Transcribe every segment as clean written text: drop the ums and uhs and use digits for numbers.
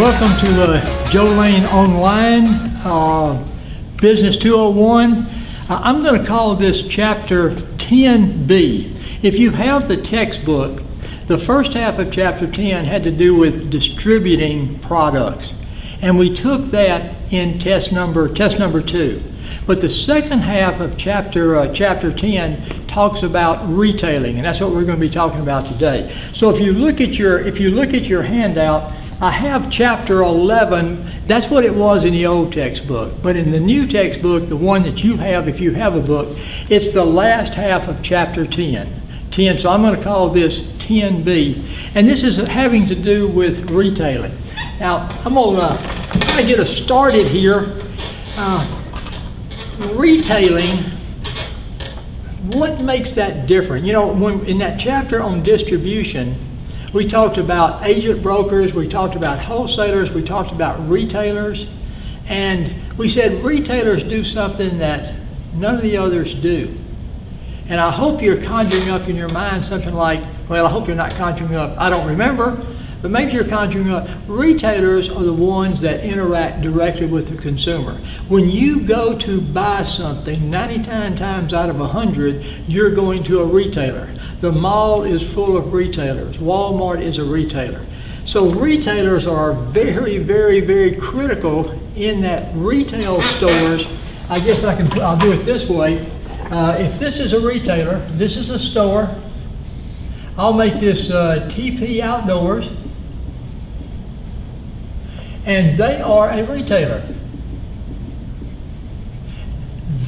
Welcome to Joe Lane Online, Business 201. I'm going to call this Chapter 10B. If you have the textbook, the first half of Chapter 10 had to do with distributing products. And we took that in test number 2. But the second half of chapter 10 talks about retailing, and that's what we're going to be talking about today. So if you look at your handout, I have chapter 11. That's what it was in the old textbook. But in the new textbook, the one that you have, if you have a book, it's the last half of chapter 10. So I'm going to call this 10B, and this is having to do with retailing. Now I'm going to get us started here. Retailing, what makes that different? You know, when in that chapter on distribution, we talked about agent brokers, we talked about wholesalers, we talked about retailers, and we said retailers do something that none of the others do. And I hope you're conjuring up in your mind something like, well, I hope you're not conjuring up, I don't remember, but maybe you're conjuring up, retailers are the ones that interact directly with the consumer. When you go to buy something, 99 times out of 100, you're going to a retailer. The mall is full of retailers. Walmart is a retailer. So retailers are very, very, very critical in that retail stores. I guess I'll do it this way. If this is a retailer, this is a store, I'll make this TP Outdoors, and they are a retailer.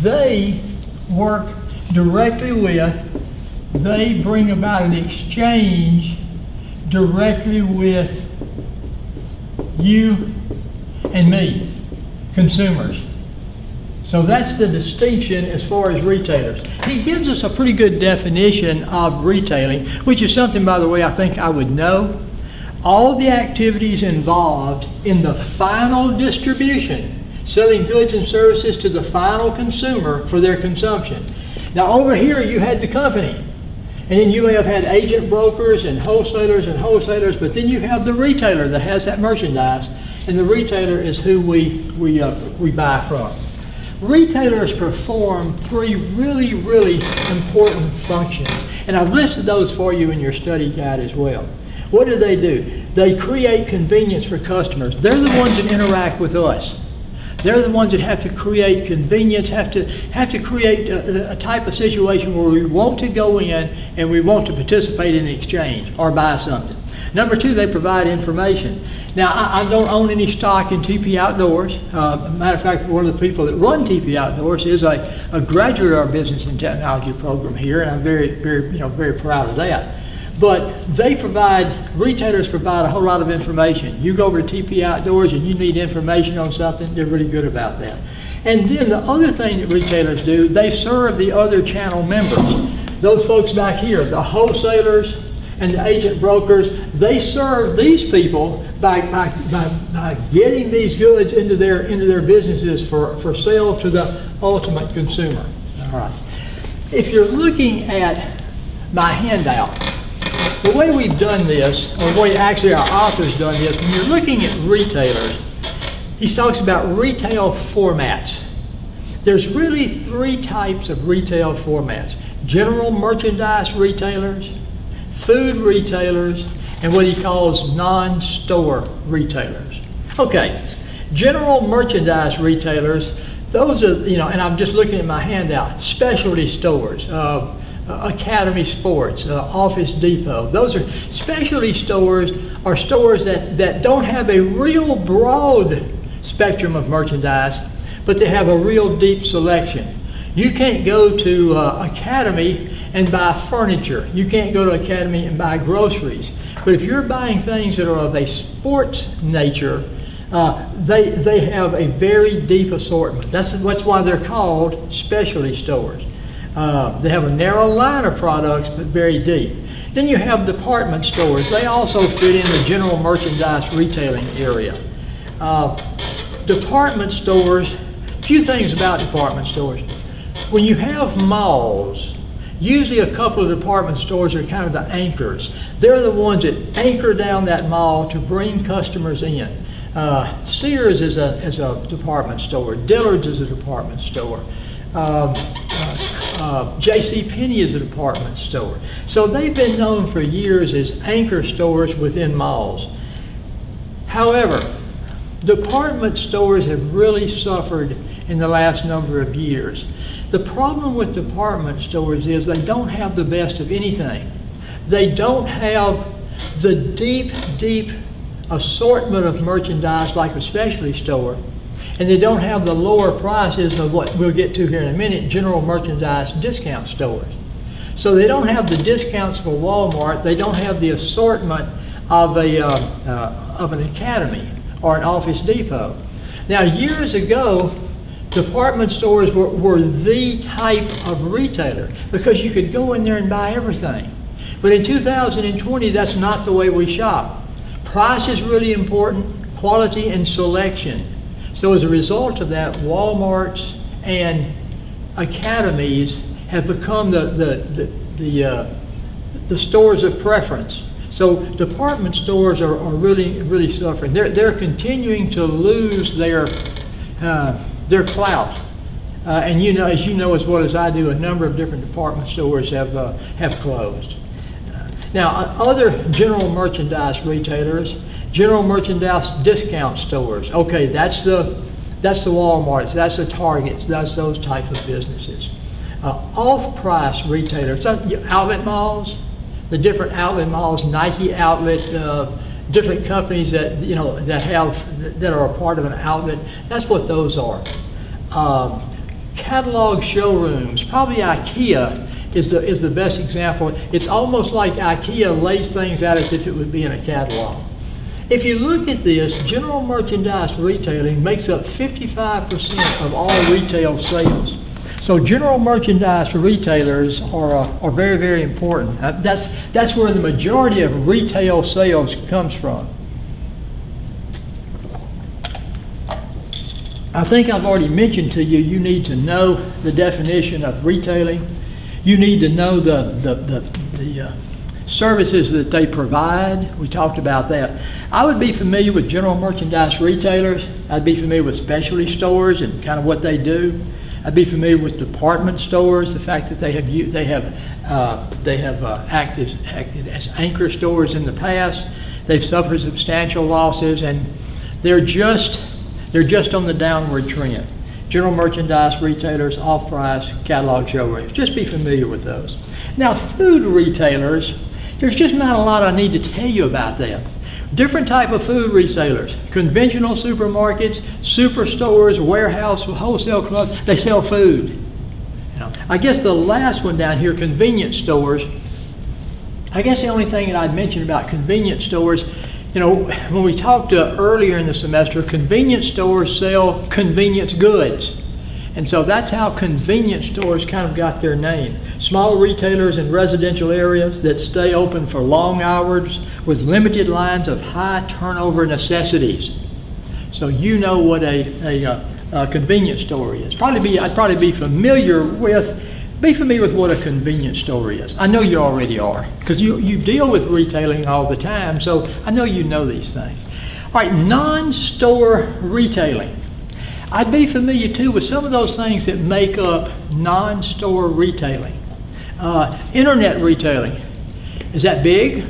They work directly with, they bring about an exchange directly with you and me, consumers. So that's the distinction as far as retailers. He gives us a pretty good definition of retailing, which is something, by the way, I think I would know. All the activities involved in the final distribution, selling goods and services to the final consumer for their consumption. Now over here you had the company, and then you may have had agent brokers and wholesalers, but then you have the retailer that has that merchandise, and the retailer is who we buy from. Retailers perform 3 really, really important functions, and I've listed those for you in your study guide as well. What do? They create convenience for customers. They're the ones that interact with us. They're the ones that have to create convenience, have to create a type of situation where we want to go in and we want to participate in an exchange or buy something. Number 2, they provide information. Now, I don't own any stock in TP Outdoors. Matter of fact, one of the people that run TP Outdoors is a graduate of our business and technology program here, and I'm very proud of that. But retailers provide a whole lot of information. You go over to TP Outdoors and you need information on something, they're really good about that. And then the other thing that retailers do, they serve the other channel members. Those folks back here, the wholesalers and the agent brokers, they serve these people by getting these goods into their businesses for sale to the ultimate consumer. All right. If you're looking at my handout, the way we've done this, or the way actually our author's done this, when you're looking at retailers, he talks about retail formats. There's really 3 types of retail formats: general merchandise retailers, food retailers, and what he calls non-store retailers. Okay, general merchandise retailers, those are, and I'm just looking at my handout, specialty stores, Academy Sports, Office Depot. Those are specialty stores, are stores that don't have a real broad spectrum of merchandise, but they have a real deep selection. You can't go to Academy and buy furniture. You can't go to Academy and buy groceries. But if you're buying things that are of a sports nature, they have a very deep assortment. That's why they're called specialty stores. They have a narrow line of products, but very deep. Then you have department stores. They also fit in the general merchandise retailing area. Department stores, a few things about department stores. When you have malls, usually a couple of department stores are kind of the anchors. They're the ones that anchor down that mall to bring customers in. Sears is a department store. Dillard's is a department store. J.C. Penney is a department store. So they've been known for years as anchor stores within malls. However, department stores have really suffered in the last number of years. The problem with department stores is they don't have the best of anything. They don't have the deep assortment of merchandise like a specialty store. And they don't have the lower prices of what we'll get to here in a minute, general merchandise discount stores. So they don't have the discounts for Walmart. They don't have the assortment of an Academy or an Office Depot. Now, years ago, department stores were the type of retailer because you could go in there and buy everything. But in 2020, that's not the way we shop. Price is really important, quality and selection. So as a result of that, Walmarts and Academies have become the stores of preference. So department stores are really suffering. They're continuing to lose their clout. And you know, as you know as well as I do, a number of different department stores have closed. Now, other general merchandise retailers, general merchandise discount stores. Okay, that's the Walmarts, that's the Targets, that's those type of businesses. Off-price retailers, outlet malls, the different outlet malls, Nike outlet, different companies that that are a part of an outlet. That's what those are. Catalog showrooms, probably IKEA is the best example. It's almost like IKEA lays things out as if it would be in a catalog. If you look at this, general merchandise retailing makes up 55% of all retail sales. So general merchandise retailers are very important. That's where the majority of retail sales comes from. I think I've already mentioned to you, you need to know the definition of retailing. You need to know the services that they provide. We talked about that. I would be familiar with general merchandise retailers. I'd be familiar with specialty stores and kind of what they do. I'd be familiar with department stores, the fact that they have acted as anchor stores in the past. They've suffered substantial losses, and they're just on the downward trend. General merchandise retailers, off-price, catalog showrooms. Just be familiar with those. Now, food retailers, there's just not a lot I need to tell you about that. Different type of food retailers, conventional supermarkets, superstores, warehouse, wholesale clubs, they sell food. I guess the last one down here, convenience stores, I guess the only thing that I'd mention about convenience stores, when we talked earlier in the semester, convenience stores sell convenience goods. And so that's how convenience stores kind of got their name. Small retailers in residential areas that stay open for long hours with limited lines of high turnover necessities. So you know what a convenience store is. I'd probably be familiar with what a convenience store is. I know you already are, because you deal with retailing all the time, so I know you know these things. All right, non-store retailing. I'd be familiar too with some of those things that make up non-store retailing. Internet retailing. Is that big?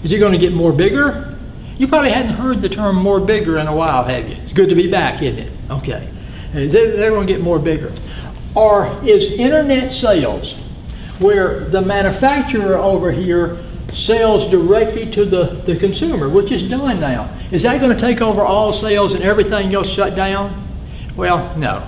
Is it going to get more bigger? You probably hadn't heard the term more bigger in a while, have you? It's good to be back, isn't it? Okay. They're going to get more bigger. Or is internet sales, where the manufacturer over here sells directly to the consumer, which is done now. Is that going to take over all sales and everything else shut down? Well, no.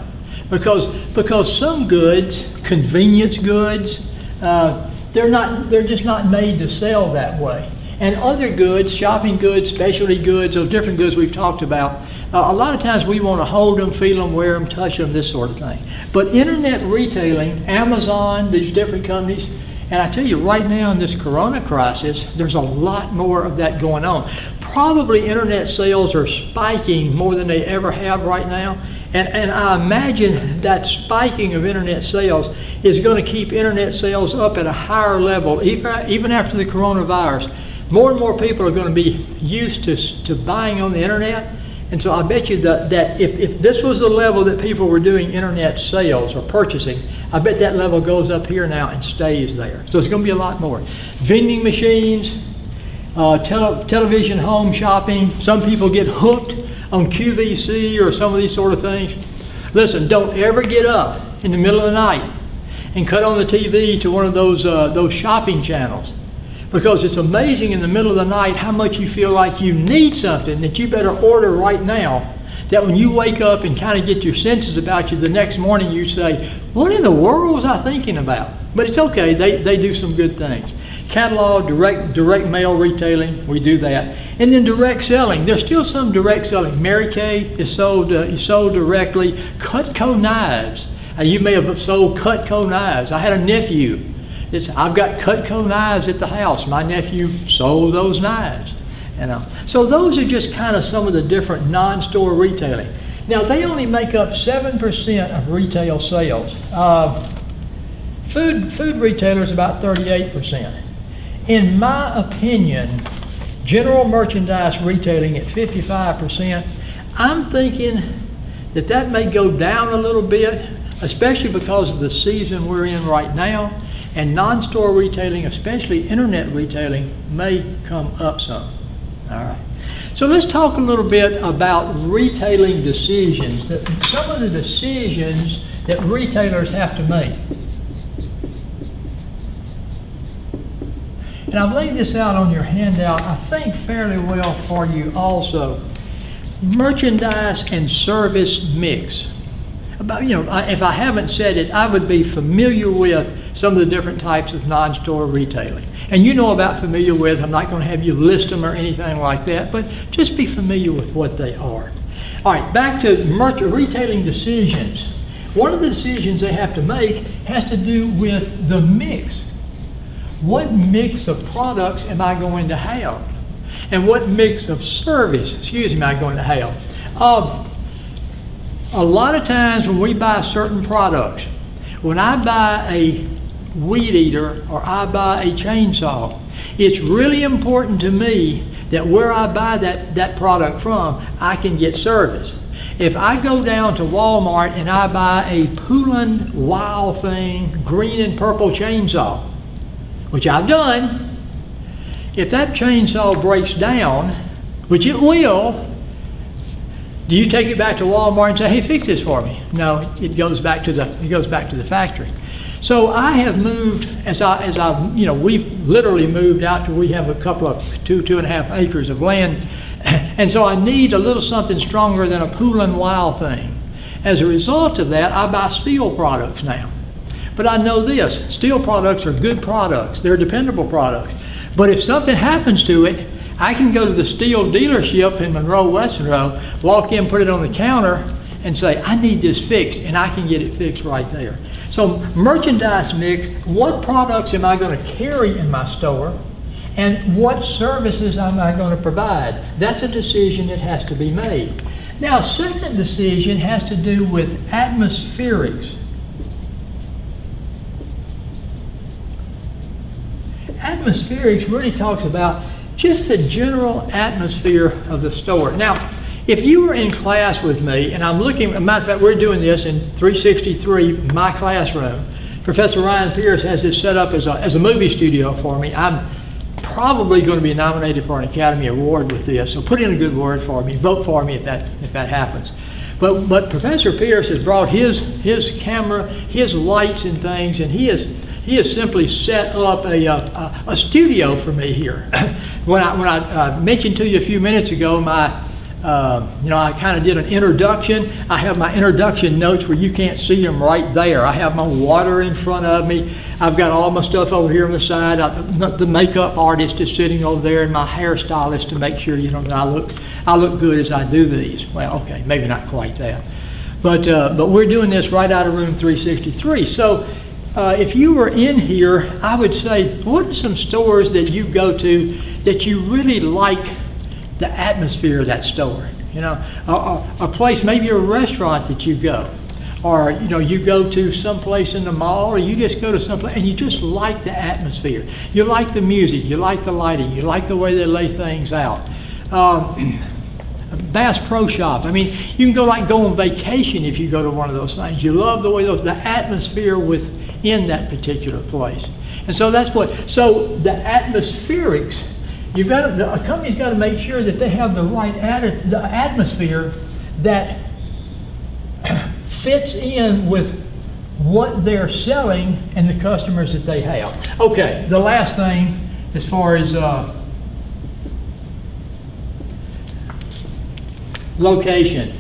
Because some goods, convenience goods, they're just not made to sell that way. And other goods, shopping goods, specialty goods, those different goods we've talked about, a lot of times we want to hold them, feel them, wear them, touch them, this sort of thing. But internet retailing, Amazon, these different companies, and I tell you right now in this corona crisis, there's a lot more of that going on. Probably internet sales are spiking more than they ever have right now. And I imagine that spiking of internet sales is going to keep internet sales up at a higher level, even after the coronavirus. more and more people are going to be used to buying on the internet. And so I bet you that if this was the level that people were doing internet sales or purchasing, I bet that level goes up here now and stays there. So it's going to be a lot more. Vending machines, television home shopping. Some people get hooked on QVC or some of these sort of things. Listen, don't ever get up in the middle of the night and cut on the TV to one of those shopping channels. Because it's amazing in the middle of the night how much you feel like you need something that you better order right now, that when you wake up and kind of get your senses about you, the next morning you say, what in the world was I thinking about? But it's okay, they do some good things. Catalog, direct mail retailing, we do that. And then direct selling, there's still some direct selling. Mary Kay is sold directly. Cutco knives, you may have sold Cutco knives. I had a nephew. I've got Cutco knives at the house. My nephew sold those knives. So those are just kind of some of the different non-store retailing. Now they only make up 7% of retail sales. Food retailers about 38%. In my opinion, general merchandise retailing at 55%, I'm thinking that may go down a little bit, especially because of the season we're in right now. And non-store retailing, especially internet retailing, may come up some. All right. So let's talk a little bit about retailing decisions, some of the decisions that retailers have to make. And I've laid this out on your handout, I think fairly well for you also. Merchandise and service mix. If I haven't said it, I would be familiar with some of the different types of non-store retailing. And you know about familiar with, I'm not going to have you list them or anything like that, but just be familiar with what they are. All right, back to retailing decisions. One of the decisions they have to make has to do with the mix. What mix of products am I going to have? And what mix of service, am I going to have? A lot of times when we buy certain products, when I buy a weed eater or I buy a chainsaw, it's really important to me that where I buy that product from, I can get service. If I go down to Walmart and I buy a Poulan Wild Thing green and purple chainsaw, which I've done, if that chainsaw breaks down, which it will, do you take it back to Walmart and say, hey, fix this for me? No, it goes back to the factory. So I have moved, we've literally moved out to, we have a couple of 2.5 acres of land. And so I need a little something stronger than a Poulan Wild Thing. As a result of that, I buy steel products now. But I know this, steel products are good products. They're dependable products. But if something happens to it, I can go to the steel dealership in Monroe, West Monroe, walk in, put it on the counter, and say, I need this fixed, and I can get it fixed right there. So merchandise mix, what products am I going to carry in my store, and what services am I going to provide? That's a decision that has to be made. Now, a second decision has to do with atmospherics. Atmospherics really talks about just the general atmosphere of the store. Now, if you were in class with me, and I'm looking, as a matter of fact, we're doing this in 363, my classroom. Professor Ryan Pierce has this set up as a movie studio for me. I'm probably going to be nominated for an Academy Award with this, so put in a good word for me, vote for me if that happens. But Professor Pierce has brought his camera, his lights and things, and he has simply set up a studio for me here. When I mentioned to you a few minutes ago, I kind of did an introduction. I have my introduction notes where you can't see them right there. I have my water in front of me. I've got all my stuff over here on the side. The makeup artist is sitting over there, and my hairstylist to make sure that I look good as I do these. Well, okay, maybe not quite that, but we're doing this right out of room 363. So. If you were in here, I would say, what are some stores that you go to that you really like the atmosphere of that store? A place, maybe a restaurant that you go. or you go to someplace in the mall, or you just go to someplace and you just like the atmosphere. You like the music, you like the lighting, you like the way they lay things out. Bass Pro Shop. I mean, you can go on vacation if you go to one of those things. You love the way the atmosphere within that particular place. And so so the atmospherics, a company's got to make sure that they have the right the atmosphere that fits in with what they're selling and the customers that they have. Okay, the last thing as far as location.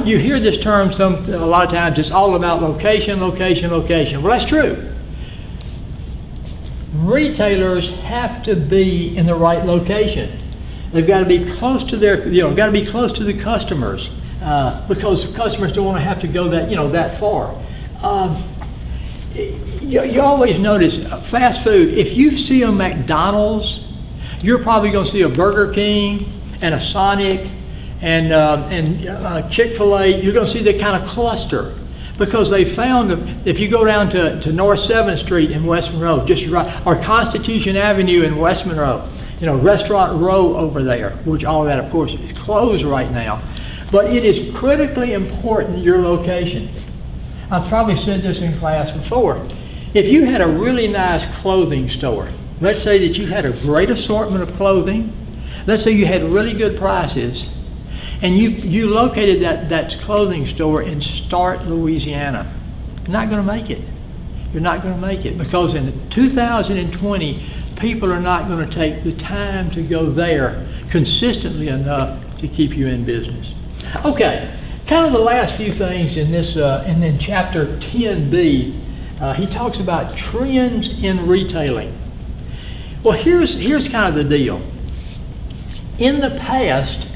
You hear this term a lot of times, it's all about location, location, location. Well, that's true. Retailers have to be in the right location. They've got to be close to got to be close to the customers because customers don't want to have to go that far. You always notice fast food. If you see a McDonald's, you're probably going to see a Burger King and a Sonic and Chick-fil-A. You're going to see that kind of cluster because they found that if you go down to North 7th Street in West Monroe, just right, or Constitution Avenue in West Monroe, Restaurant Row over there, which all of that, of course, is closed right now. But it is critically important, your location. I've probably said this in class before. If you had a really nice clothing store, let's say that you had a great assortment of clothing, let's say you had really good prices, and you located that clothing store in Start, Louisiana, you're not going to make it. You're not going to make it because in 2020, people are not going to take the time to go there consistently enough to keep you in business. Okay, kind of the last few things in this, and then chapter 10b, he talks about trends in retailing. Well, here's kind of the deal. In the past,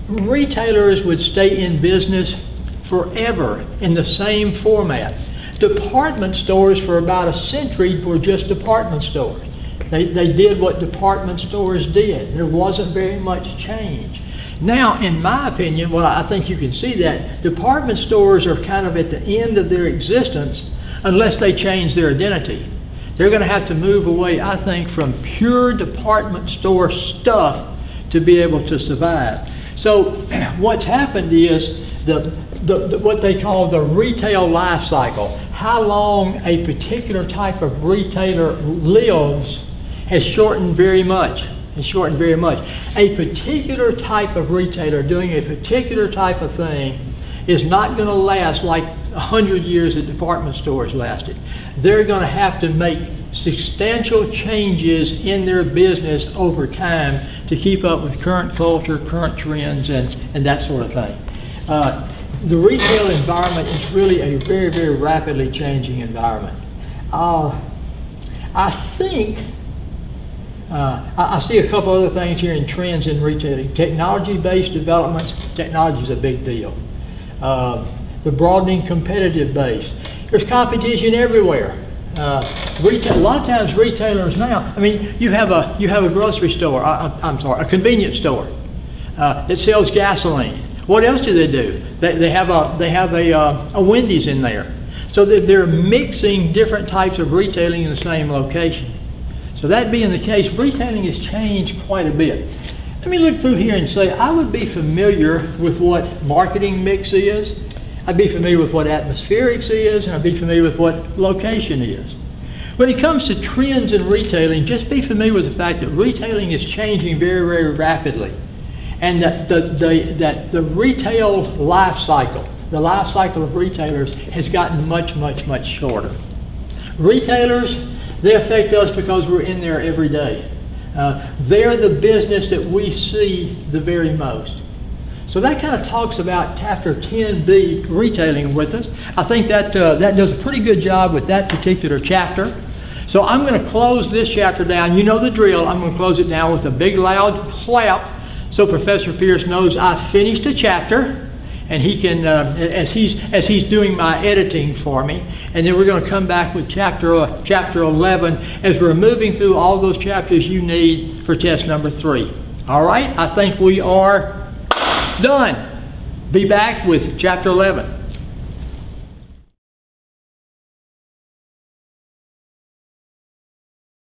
retailers would stay in business forever in the same format. Department stores for about a century were just department stores. They did what department stores did. There wasn't very much change. Now, in my opinion, well, I think you can see that department stores are kind of at the end of their existence unless they change their identity. They're going to have to move away, I think, from pure department store stuff to be able to survive. So what's happened is what they call the retail life cycle. How long a particular type of retailer lives has shortened very much. A particular type of retailer doing a particular type of thing is not going to last like 100 years that department stores lasted. They're going to have to make substantial changes in their business over time to keep up with current culture, current trends, and that sort of thing. The retail environment is really a very, very rapidly changing environment. I think I see a couple other things here in trends in retailing. Technology-based developments. Technology is a big deal. The broadening competitive base. There's competition everywhere. A lot of times retailers now, I mean, you have a grocery store, a convenience store that sells gasoline. What else do? They have a Wendy's in there. So they're mixing different types of retailing in the same location. So that being the case, retailing has changed quite a bit. Let me look through here and say I would be familiar with what marketing mix is. I'd be familiar with what atmospherics is, and I'd be familiar with what location is. When it comes to trends in retailing, just be familiar with the fact that retailing is changing very, very rapidly. And that the retail life cycle, the life cycle of retailers has gotten much, much, much shorter. Retailers, they affect us because we're in there every day. They're the business that we see the very most. So that kind of talks about chapter 10b, retailing, with us. I think that does a pretty good job with that particular chapter. So I'm going to close this chapter down. You know the drill. I'm going to close it down with a big loud clap so Professor Pierce knows I finished a chapter, and he can, as he's doing my editing for me. And then we're going to come back with chapter 11 as we're moving through all those chapters you need for test number 3. All right? I think we are done. Be back with chapter 11.